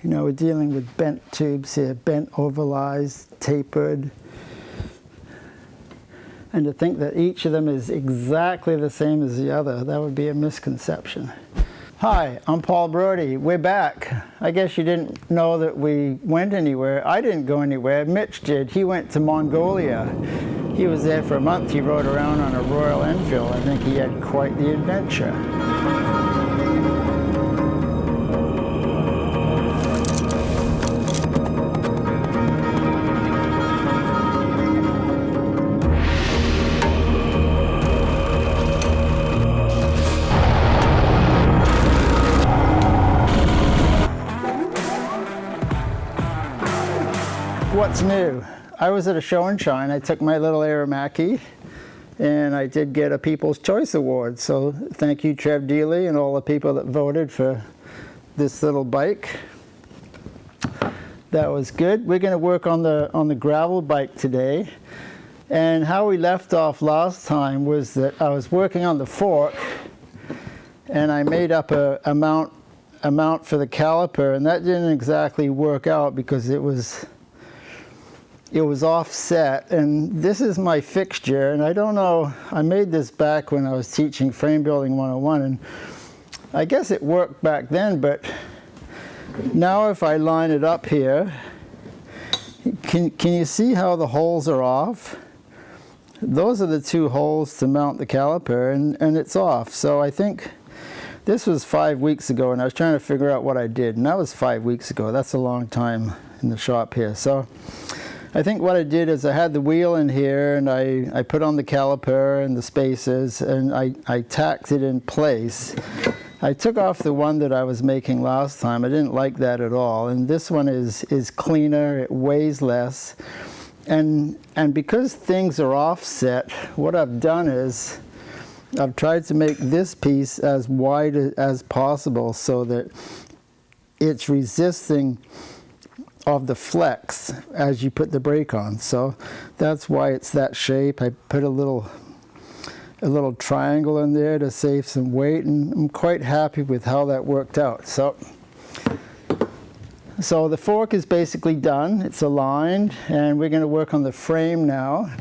You know, we're dealing with bent tubes here, bent, ovalized, tapered. And to think that each of them is exactly the same as the other, that would be a misconception. Hi, I'm Paul Brodie. We're back. I guess you didn't know that we went anywhere. I didn't go anywhere. Mitch did. He went to Mongolia. He was there for a month. He rode around on a Royal Enfield. I think he had quite the adventure. What's new? I was at a show and shine. I took my little Aramaki and I did get a People's Choice Award. So thank you, Trev Dealey, and all the people that voted for this little bike. That was good. We're going to work on the gravel bike today. And how we left off last time was that I was working on the fork and I made up a mount for the caliper, and that didn't exactly work out because it was offset. And this is my fixture, and I don't know, I made this back when I was teaching Frame Building 101, and I guess it worked back then, but now if I line it up here, can you see how the holes are off? Those are the two holes to mount the caliper, and it's off. So I think this was 5 weeks ago, and I was trying to figure out what I did, and that was 5 weeks ago. That's a long time in the shop here. So I think what I did is I had the wheel in here, and I put on the caliper and the spacers, and I tacked it in place. I took off the one that I was making last time. I didn't like that at all, and this one is cleaner, it weighs less, and because things are offset, what I've done is I've tried to make this piece as wide as possible so that it's resisting of the flex as you put the brake on. So that's why it's that shape. I put a little triangle in there to save some weight, and I'm quite happy with how that worked out. So the fork is basically done. It's aligned, and we're going to work on the frame now.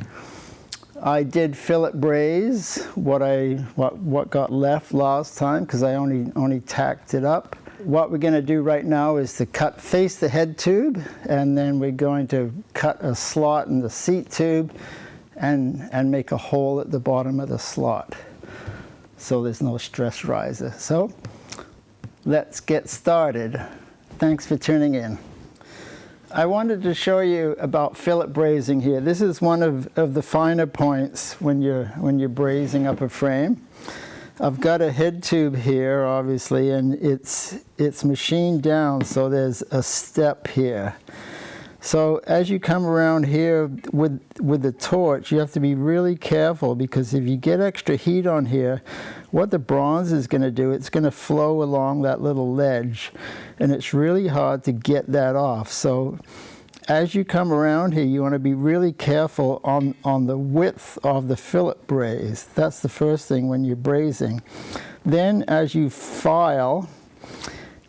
I did fillet braze what got left last time because I only tacked it up. What we're going to do right now is to face the head tube, and then we're going to cut a slot in the seat tube and make a hole at the bottom of the slot so there's no stress riser. So let's get started. Thanks for tuning in. I wanted to show you about fillet brazing here. This is one of the finer points when you're brazing up a frame. I've got a head tube here, obviously, and it's machined down, so there's a step here. So as you come around here with the torch, you have to be really careful, because if you get extra heat on here, what the bronze is going to do, it's going to flow along that little ledge, and it's really hard to get that off. So as you come around here, you want to be really careful on the width of the fillet braze. That's the first thing when you're brazing. Then as you file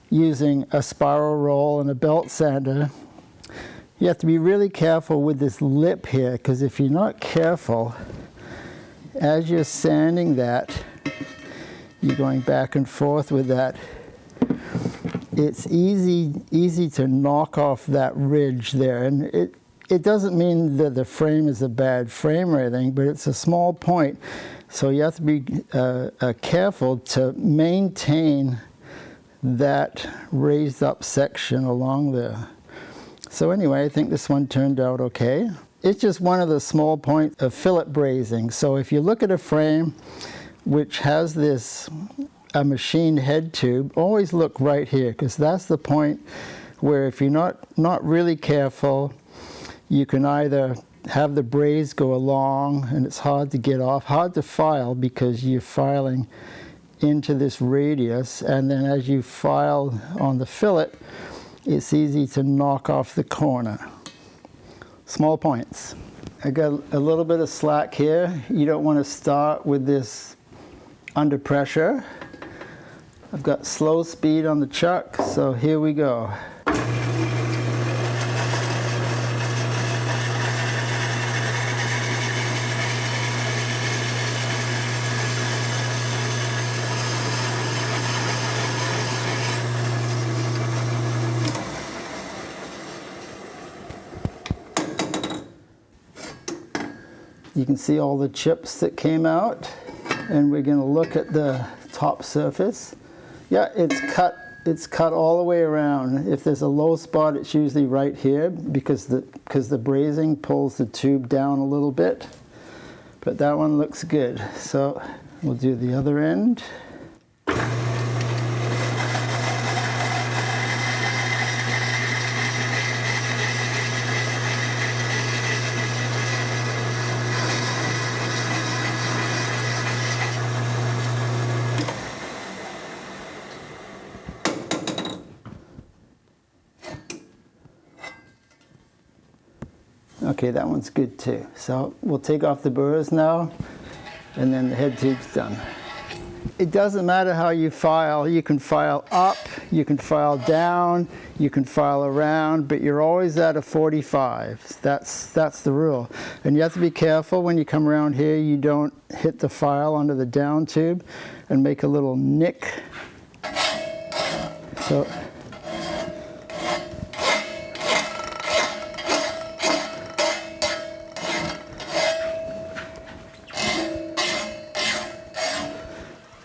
using a spiral roll and a belt sander, you have to be really careful with this lip here, because if you're not careful, as you're sanding that, you're going back and forth with that, it's easy to knock off that ridge there. And it doesn't mean that the frame is a bad frame or anything, but it's a small point. So you have to be careful to maintain that raised up section along there. So anyway, I think this one turned out okay. It's just one of the small points of fillet brazing. So if you look at a frame which has a machined head tube, always look right here, because that's the point where if you're not really careful, you can either have the braze go along and it's hard to get off, hard to file because you're filing into this radius, and then as you file on the fillet, it's easy to knock off the corner. Small points. I got a little bit of slack here. You don't want to start with this under pressure. I've got slow speed on the chuck, so here we go. You can see all the chips that came out, and we're going to look at the top surface. Yeah, it's cut all the way around. If there's a low spot, it's usually right here because the brazing pulls the tube down a little bit. But that one looks good. So we'll do the other end. Okay, that one's good too. So we'll take off the burrs now, and then the head tube's done. It doesn't matter how you file. You can file up, you can file down, you can file around, but you're always at a 45. That's the rule. And you have to be careful when you come around here, you don't hit the file onto the down tube and make a little nick. So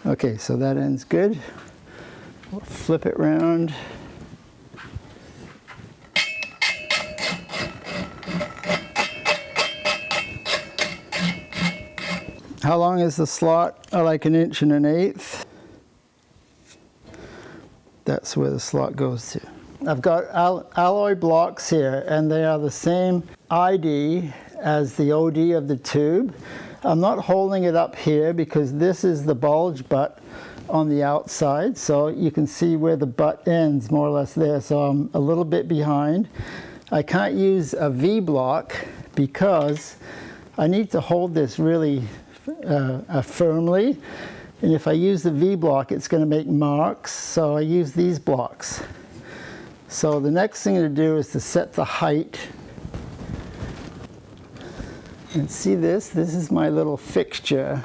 okay, so that end's good. We'll flip it round. How long is the slot? Like 1 1/8". That's where the slot goes to. I've got alloy blocks here, and they are the same ID as the OD of the tube. I'm not holding it up here because this is the bulge butt on the outside, so you can see where the butt ends more or less there, so I'm a little bit behind. I can't use a V block because I need to hold this really firmly, and if I use the V block it's going to make marks, so I use these blocks. So the next thing to do is to set the height. And see this is my little fixture,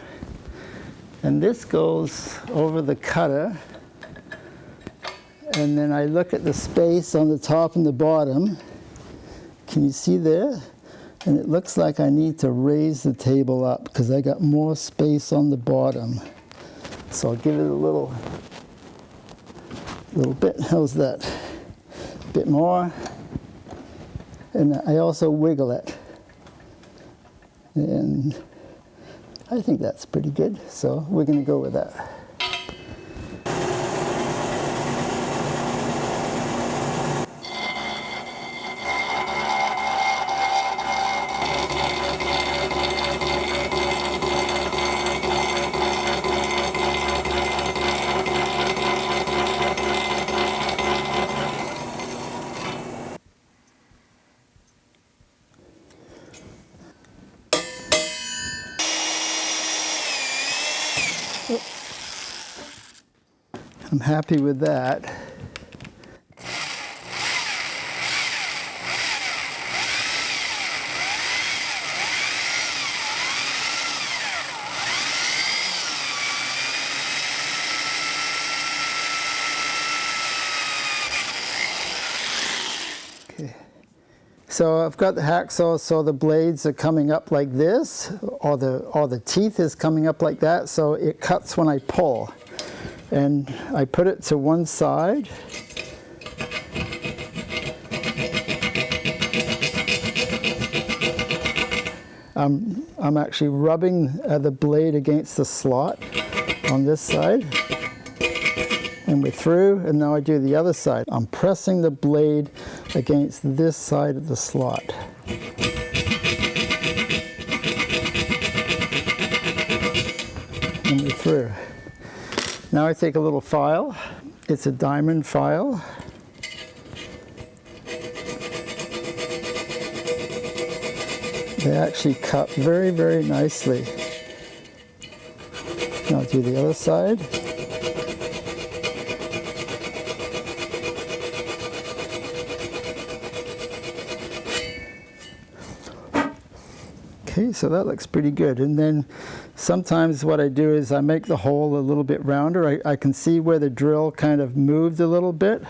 and this goes over the cutter, and then I look at the space on the top and the bottom. Can you see there? And it looks like I need to raise the table up because I got more space on the bottom. So I'll give it a little bit. How's that? A bit more. And I also wiggle it. And I think that's pretty good, so we're going to go with that. I'm happy with that. Okay. So I've got the hacksaw, so the blades are coming up like this, or the teeth is coming up like that, so it cuts when I pull. And I put it to one side. I'm actually rubbing the blade against the slot on this side. And we're through, and now I do the other side. I'm pressing the blade against this side of the slot. And we're through. Now I take a little file. It's a diamond file. They actually cut very, very nicely. Now I'll do the other side. Okay, so that looks pretty good. And then sometimes what I do is I make the hole a little bit rounder. I can see where the drill kind of moved a little bit.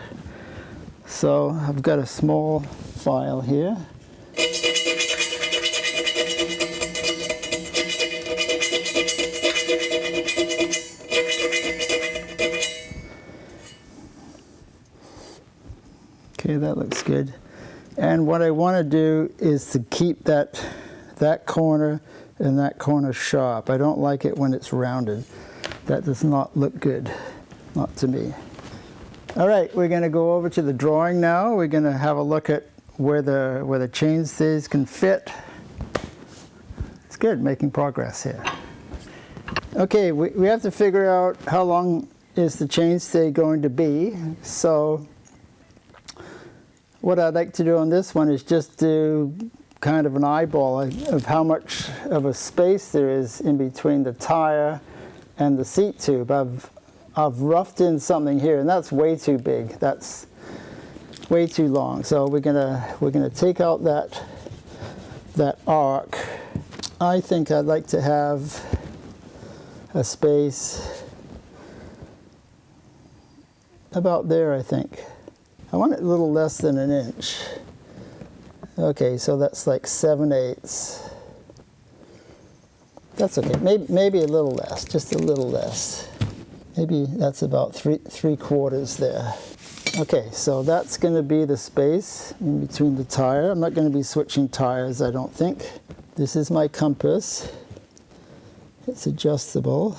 So I've got a small file here. Okay, that looks good. And what I want to do is to keep that corner and that corner sharp. I don't like it when it's rounded. That does not look good, not to me. All right, we're going to go over to the drawing now. We're going to have a look at where the chainstays can fit. It's good, making progress here. Okay, we have to figure out how long is the chainstay going to be. So what I'd like to do on this one is just do kind of an eyeball of how much of a space there is in between the tire and the seat tube. I've roughed in something here, and that's way too big. That's way too long. So we're gonna take out that arc. I think I'd like to have a space about there, I think. I want it a little less than an inch. Okay, so that's like 7/8. That's okay, maybe a little less, just a little less. Maybe that's about 3/4 there. Okay, so that's going to be the space in between the tire. I'm not going to be switching tires, I don't think. This is my compass. It's adjustable.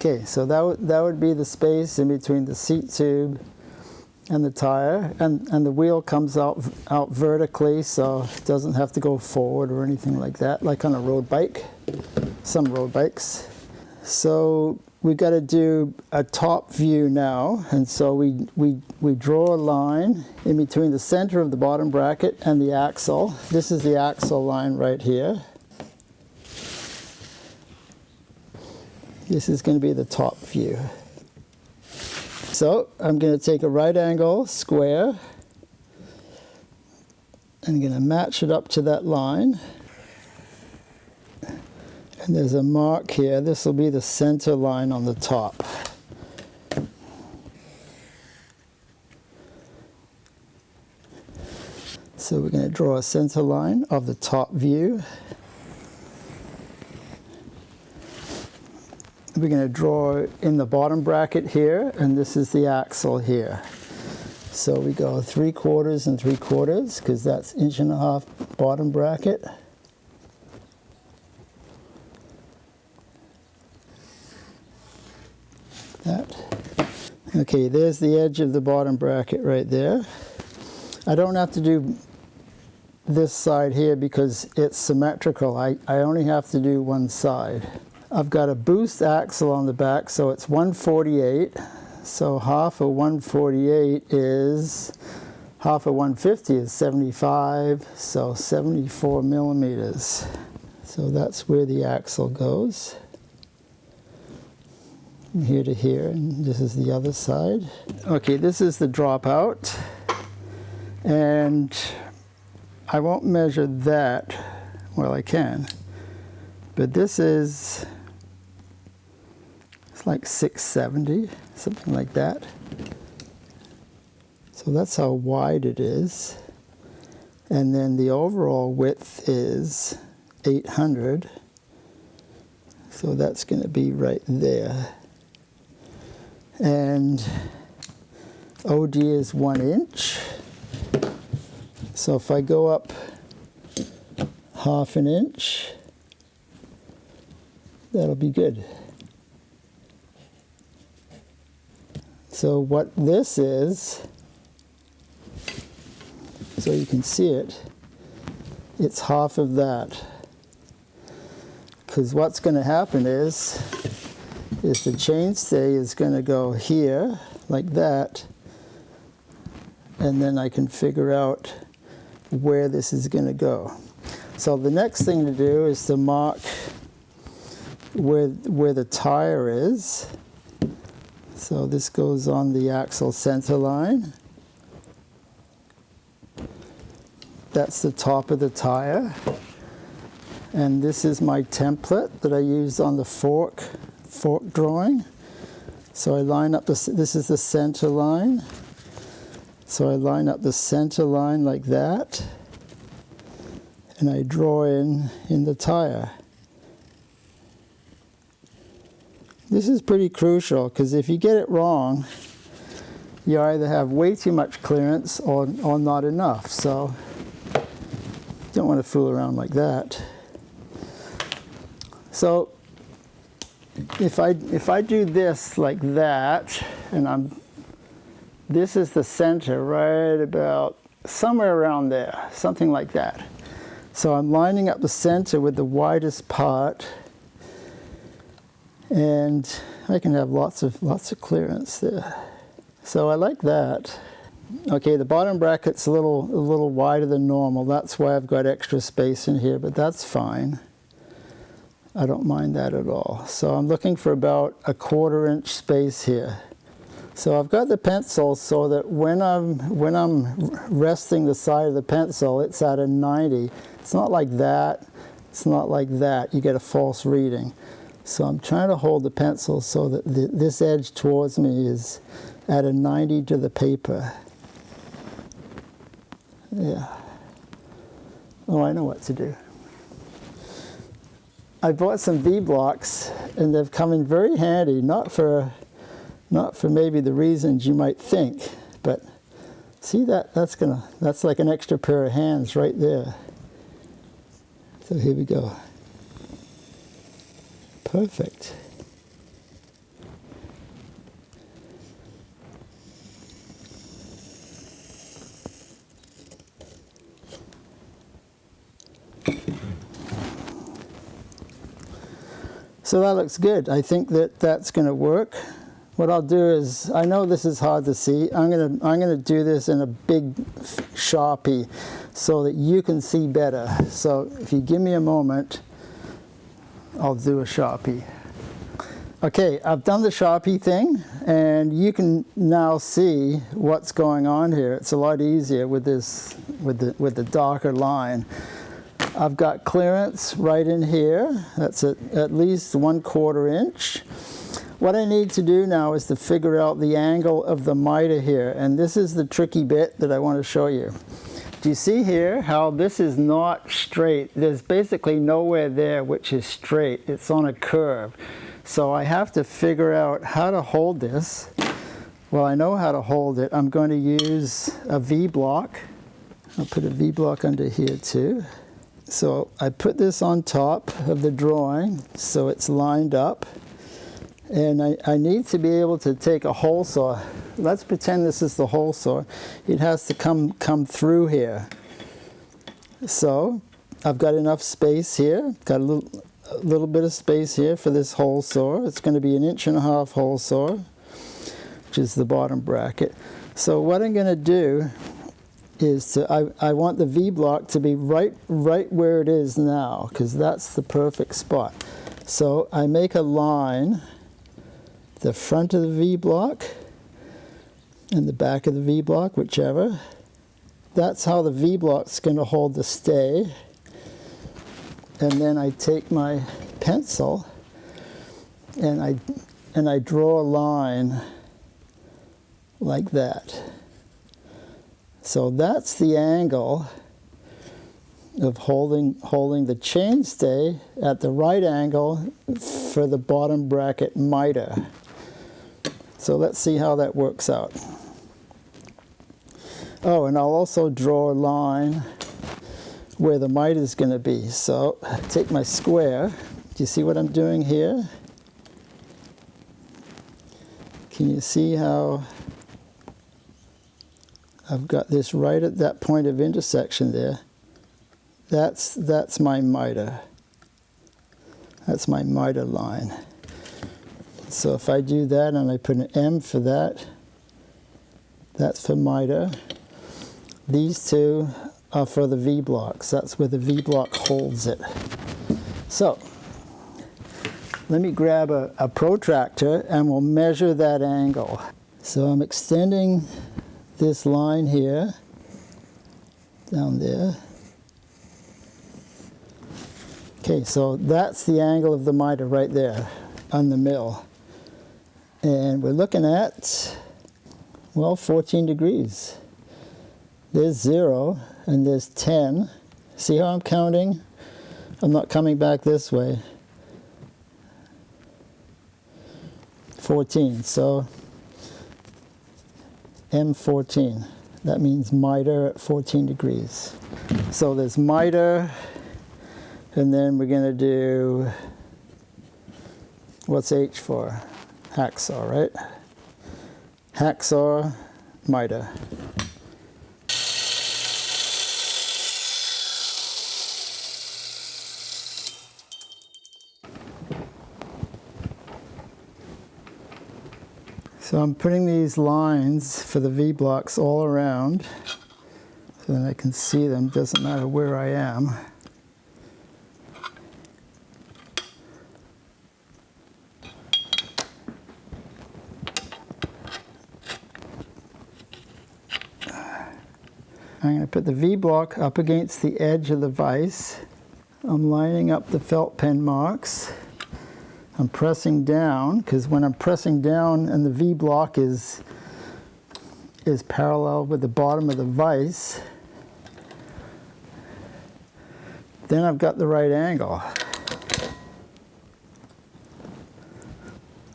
Okay, so that would be the space in between the seat tube and the tire, and the wheel comes out vertically, so it doesn't have to go forward or anything like that, like on a road bike, some road bikes. So we got to do a top view now, and so we draw a line in between the center of the bottom bracket and the axle. This is the axle line right here. This is going to be the top view. So I'm going to take a right angle square. I'm going to match it up to that line. And there's a mark here. This will be the center line on the top. So we're going to draw a center line of the top view. We're going to draw in the bottom bracket here, and this is the axle here. So we go 3/4 and 3/4, because that's 1.5 inch bottom bracket. That. Okay, there's the edge of the bottom bracket right there. I don't have to do this side here because it's symmetrical. I only have to do one side. I've got a boost axle on the back, so it's 148. So half of 148 is, half of 150 is 75, so 74 millimeters. So that's where the axle goes. From here to here, and this is the other side. Okay, this is the dropout. And I won't measure that, well I can, but this is, it's like 670, something like that. So that's how wide it is. And then the overall width is 800. So that's going to be right there. And OD is 1 inch. So if I go up 1/2 inch, that'll be good. So what this is, so you can see it, it's half of that. Because what's going to happen is the chainstay is going to go here, like that, and then I can figure out where this is going to go. So the next thing to do is to mark where the tire is. So this goes on the axle center line. That's the top of the tire. And this is my template that I used on the fork drawing. So I line up this is the center line. So I line up the center line like that, and I draw in the tire. This is pretty crucial, because if you get it wrong, you either have way too much clearance or not enough. So don't want to fool around like that. So if I do this like that, and this is the center right about somewhere around there, something like that. So I'm lining up the center with the widest part, and I can have lots of clearance there. So I like that. Okay, the bottom bracket's a little wider than normal. That's why I've got extra space in here, but that's fine. I don't mind that at all. So I'm looking for about a 1/4 inch space here. So I've got the pencil so that when I'm resting the side of the pencil, it's at a 90. It's not like that. It's not like that. You get a false reading. So I'm trying to hold the pencil so that this edge towards me is at a 90 to the paper. Yeah. Oh, I know what to do. I bought some V-blocks, and they've come in very handy, not for maybe the reasons you might think, but see that's like an extra pair of hands right there. So here we go. Perfect. So that looks good. I think that's going to work. What I'll do is, I know this is hard to see. I'm gonna do this in a big Sharpie so that you can see better. So if you give me a moment, I'll do a Sharpie. Okay, I've done the Sharpie thing, and you can now see what's going on here. It's a lot easier with this, with the darker line. I've got clearance right in here. That's at least 1/4 inch. What I need to do now is to figure out the angle of the miter here, and this is the tricky bit that I want to show you. Do you see here how this is not straight? There's basically nowhere there which is straight. It's on a curve. So I have to figure out how to hold this. Well, I know how to hold it. I'm going to use a V-block. I'll put a V-block under here too. So I put this on top of the drawing so it's lined up. And I need to be able to take a hole saw. Let's pretend this is the hole saw. It has to come through here. So I've got enough space here. Got a little bit of space here for this hole saw. It's going to be an 1.5 inch hole saw, which is the bottom bracket. So what I'm going to do is I want the V-block to be right where it is now, because that's the perfect spot. So I make a line, the front of the V-block and the back of the V-block, whichever. That's how the V-block's going to hold the stay. And then I take my pencil and I draw a line like that. So that's the angle of holding the chainstay at the right angle for the bottom bracket miter. So let's see how that works out. Oh, and I'll also draw a line where the miter is going to be. So take my square. Do you see what I'm doing here? Can you see how I've got this right at that point of intersection there? That's my miter. That's my miter line. So if I do that and I put an M for that, that's for miter. These two are for the V-blocks. That's where the V-block holds it. So let me grab a protractor and we'll measure that angle. So I'm extending this line here, down there. Okay, so that's the angle of the miter right there on the mill. And we're looking at, well, 14 degrees. There's 0 and there's 10. See how I'm counting? I'm not coming back this way. 14. So M14. That means miter at 14 degrees. So there's miter, and then we're going to do, what's H for? Hacksaw, right? Hacksaw, miter. So I'm putting these lines for the V-blocks all around so that I can see them, doesn't matter where I am. I'm going to put the V-block up against the edge of the vise. I'm lining up the felt pen marks. I'm pressing down, because when I'm pressing down and the V-block is parallel with the bottom of the vise, then I've got the right angle.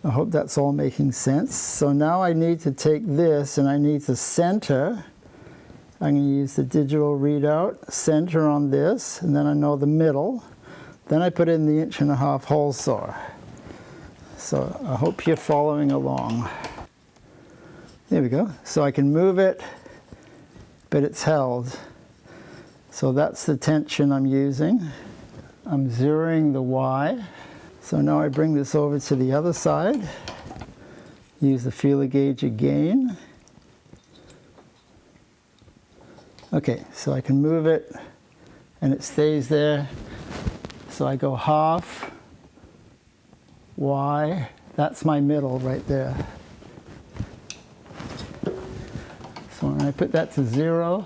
I hope that's all making sense. So now I need to take this and I need to center. I'm going to use the digital readout, center on this, and then I know the middle. Then I put in the 1.5" hole saw. So I hope you're following along. There we go. So I can move it, but it's held. So that's the tension I'm using. I'm zeroing the Y. So now I bring this over to the other side. Use the feeler gauge again. Okay, so I can move it and it stays there. So I go half, Y, that's my middle right there. So when I put that to 0,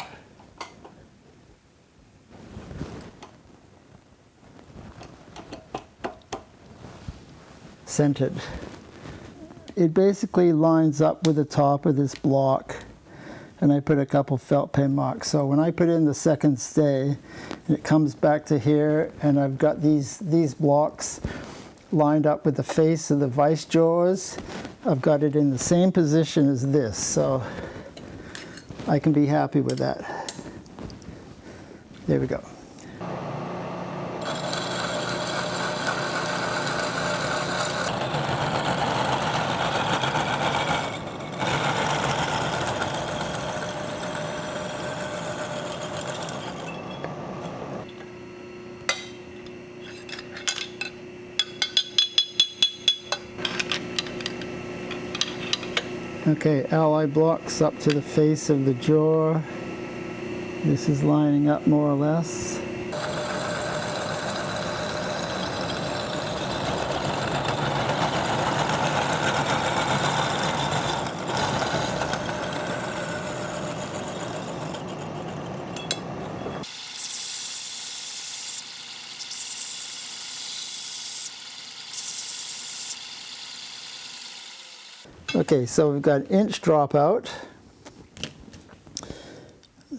centered. It basically lines up with the top of this block, and I put a couple felt pen marks. So when I put in the second stay, it comes back to here, and I've got these blocks lined up with the face of the vice jaws. I've got it in the same position as this, so I can be happy with that. There we go. Okay, ally blocks up to the face of the jaw. This is lining up more or less. Okay, so we've got an inch dropout.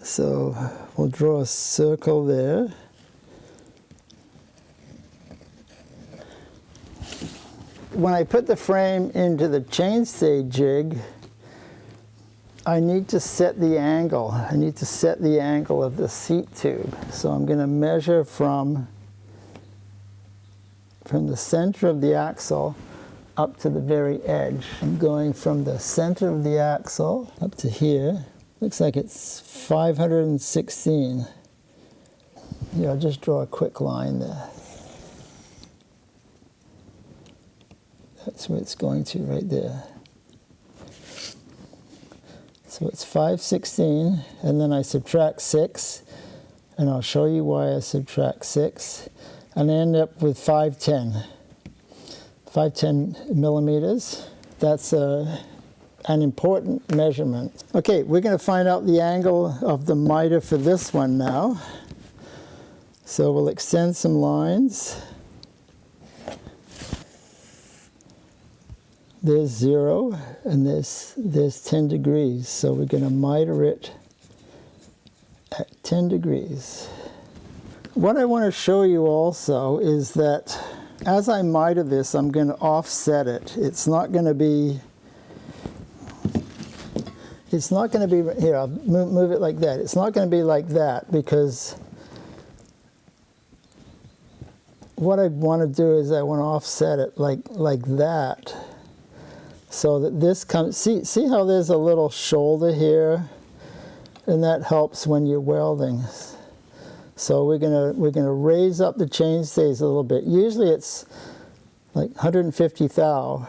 So we'll draw a circle there. When I put the frame into the chainstay jig, I need to set the angle. I need to set the angle of the seat tube. So I'm going to measure from the center of the axle up to the very edge. I'm going from the center of the axle up to here. Looks like it's 516. Yeah, I'll just draw a quick line there. That's where it's going to, right there. So it's 516, and then I subtract 6, and I'll show you why I subtract 6, and I end up with 510. 510 millimeters. That's an important measurement. Okay, we're going to find out the angle of the miter for this one now. So we'll extend some lines. There's 0, and there's 10 degrees. So we're going to miter it at 10 degrees. What I want to show you also is that as I miter this, I'm going to offset it. It's not going to be, here, I'll move it like that. It's not going to be like that, because what I want to do is I want to offset it like that, so that this comes, see how there's a little shoulder here, and that helps when you're welding. So we're gonna raise up the chainstays a little bit. Usually it's like 150 thou,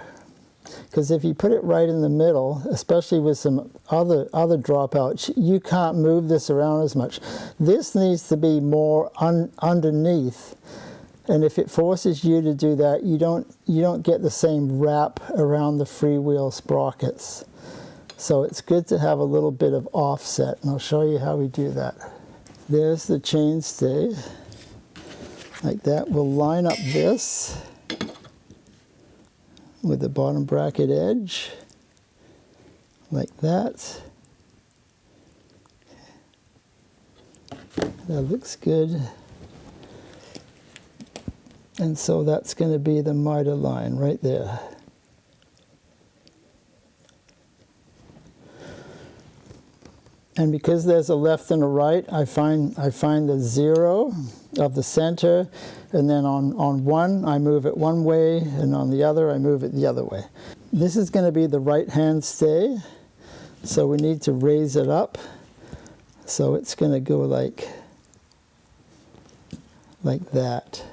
because if you put it right in the middle, especially with some other dropouts, you can't move this around as much. This needs to be more underneath, and if it forces you to do that, you don't get the same wrap around the freewheel sprockets. So it's good to have a little bit of offset, and I'll show you how we do that. There's the chainstay, like that. We'll line up this with the bottom bracket edge, like that. That looks good. And so that's going to be the miter line right there. And because there's a left and a right, I find the 0 of the center, and then on one I move it one way, and on the other I move it the other way. This is going to be the right hand stay, so we need to raise it up. So it's going to go like that,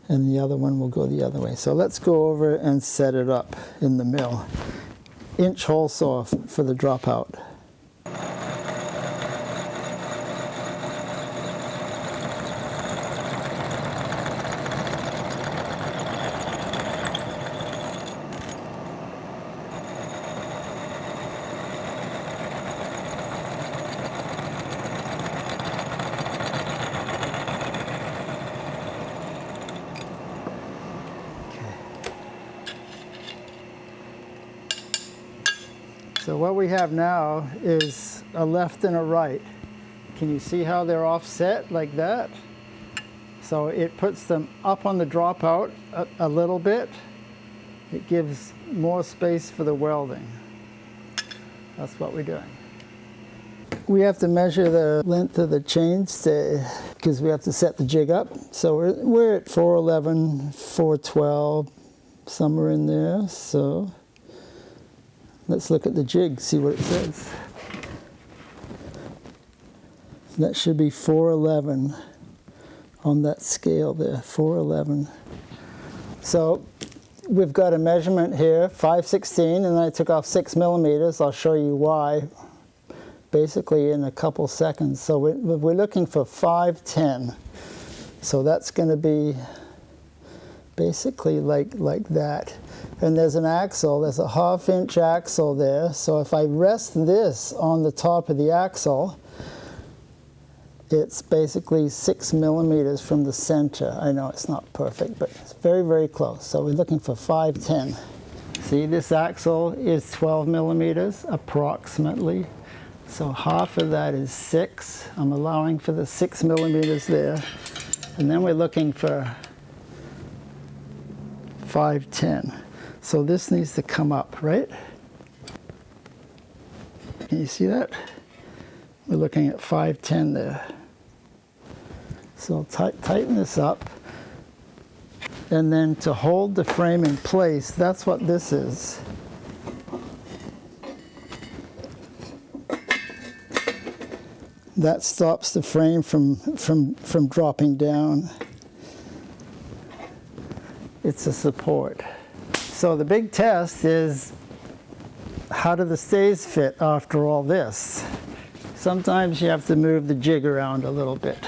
and the other one will go the other way. So let's go over and set it up in the mill. Inch hole saw for the dropout. So what we have now is a left and a right. Can you see how they're offset like that? So it puts them up on the dropout a little bit. It gives more space for the welding. That's what we're doing. We have to measure the length of the chainstay because we have to set the jig up. So we're at 411, 412, somewhere in there. So let's look at the jig, see what it says. That should be 411 on that scale there, 411. So we've got a measurement here, 5/16, and I took off 6 millimeters. I'll show you why, basically in a couple seconds. So we're looking for 510. So that's going to be basically like that. And there's an axle, there's a 1/2 inch axle there. So if I rest this on the top of the axle, it's basically 6 millimeters from the center. I know it's not perfect, but it's very, very close. So we're looking for 510. See, this axle is 12 millimeters approximately. So half of that is 6. I'm allowing for the 6 millimeters there. And then we're looking for 510. So this needs to come up, right? Can you see that? We're looking at 510 there. So tighten this up. And then to hold the frame in place, that's what this is. That stops the frame from dropping down. It's a support. So the big test is, how do the stays fit after all this? Sometimes you have to move the jig around a little bit.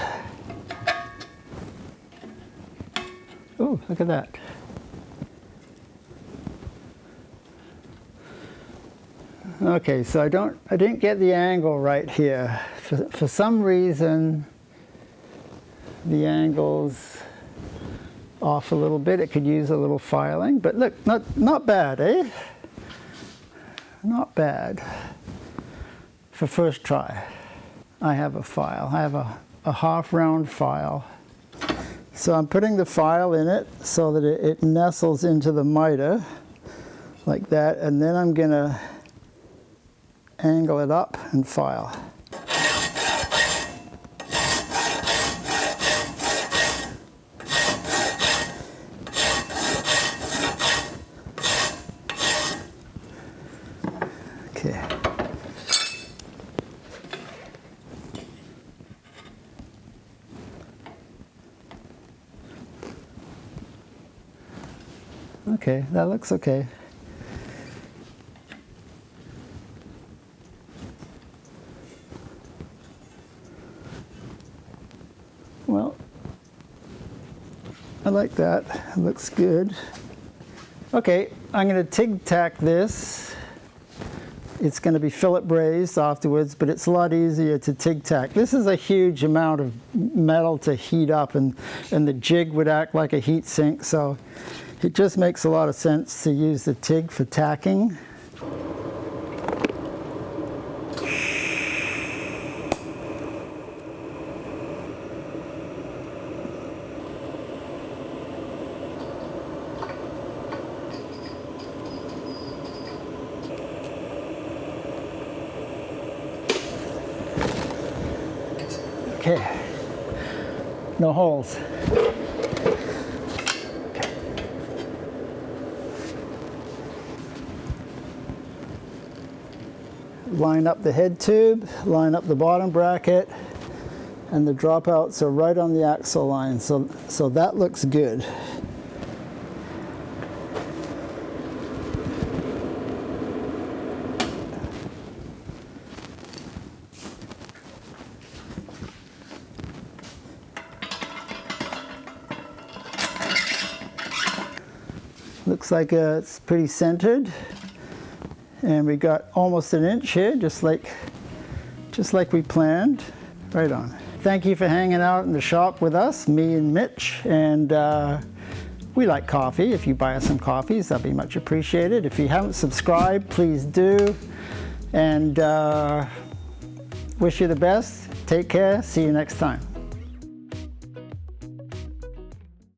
Oh, look at that. Okay, so I didn't get the angle right here. For some reason, the angle's off a little bit. It could use a little filing, but look, not bad, eh? Not bad for first try. I have a file. I have a half round file. So I'm putting the file in it so that it nestles into the miter like that, and then I'm going to angle it up and file. Okay. Okay, that looks okay. Well, I like that. It looks good. Okay, I'm going to TIG tack this. It's going to be fillet brazed afterwards, but it's a lot easier to TIG tack. This is a huge amount of metal to heat up, and the jig would act like a heat sink, so it just makes a lot of sense to use the TIG for tacking. Okay, no holes. Line up the head tube, line up the bottom bracket, and the dropouts are right on the axle line, so that looks good. Looks like it's pretty centered, and we got almost an inch here, just like we planned. Right on. Thank you for hanging out in the shop with us, me and Mitch, and we like coffee. If you buy us some coffees, that'd be much appreciated. If you haven't subscribed, please do, and wish you the best. Take care. See you next time.